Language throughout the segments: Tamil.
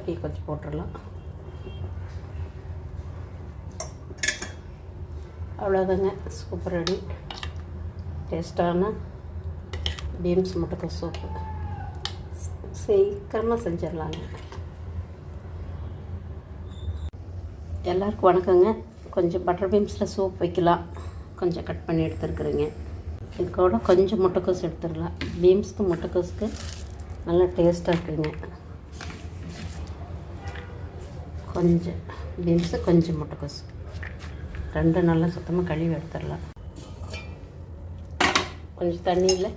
அப்படியே கொஞ்சம் போட்டுடலாம். அவ்வளோதாங்க, சூப்பர் ரெடி. டேஸ்ட்டான பீன்ஸ் முட்டைக்கோஸ் சூப்பு சீக்கிரமாக செஞ்சிடலாங்க. எல்லாருக்கும் வணக்கங்க. கொஞ்சம் பட்டர் பீன்ஸில் சூப் வைக்கலாம், கொஞ்சம் கட் பண்ணி எடுத்துருக்குறேங்க. இது கூட கொஞ்சம் முட்டைக்கோஸ் எடுத்துடலாம். பீன்ஸுக்கு முட்டைக்கோஸுக்கு நல்லா டேஸ்ட்டாக இருக்குதுங்க. கொஞ்சம் பீன்ஸு கொஞ்சம் முட்டைக்கோஸ் ரெண்டும் நல்லா சுத்தமாக கழுவி எடுத்துடலாம். கொஞ்சம் தண்ணியில்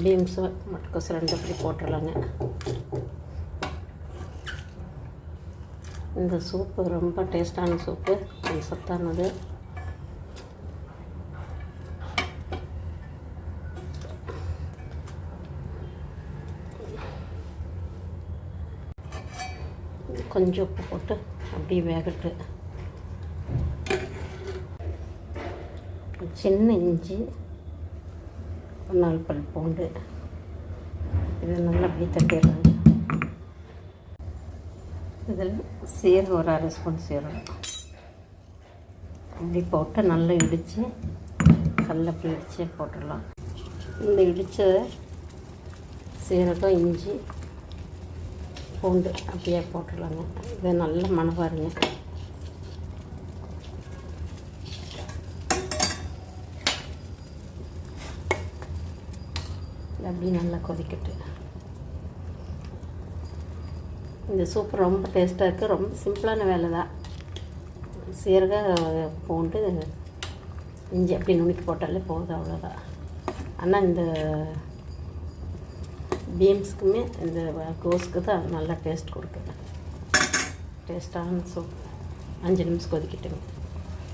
பீன்ஸு முட்டைக்கோஸ் ரெண்டு அப்படி போட்டுடலாங்க. இந்த சூப்பு ரொம்ப டேஸ்டான சூப்பு, கொஞ்சம் சத்தானது. கொஞ்சம் உப்பு போட்டு அப்படியே வேகட்டு. சின்ன இஞ்சி, 4 பல் பூண்டு, இது நல்லா அப்படியே தட்டிடலாங்க. இதில் சீரகம் ஒரு 1/2 ஸ்பூன் சீரகம் அப்படி போட்டு நல்லா இடித்து அப்படி இடித்து போட்டுடலாம். இந்த இடித்த சீரகம், இஞ்சி, பூண்டு அப்படியே போட்டுடலாங்க. இது நல்ல மணம் பாருங்க. அப்படி நல்லா கொதிக்கட்டு. இந்த சூப் ரொம்ப டேஸ்ட்டாக இருக்குது. ரொம்ப சிம்பிளான வேலை தான். சீரகம், பூண்டு, இஞ்சி அப்படி நுணுக்கி போட்டாலே போதும், அவ்வளோதான். ஆனால் இந்த பீன்ஸுக்குமே இந்த கோஸுக்கு தான் நல்லா டேஸ்ட் கொடுக்குது. டேஸ்ட்டான சூப் 5 நிமிஷம் கொதிக்கிட்டுங்க.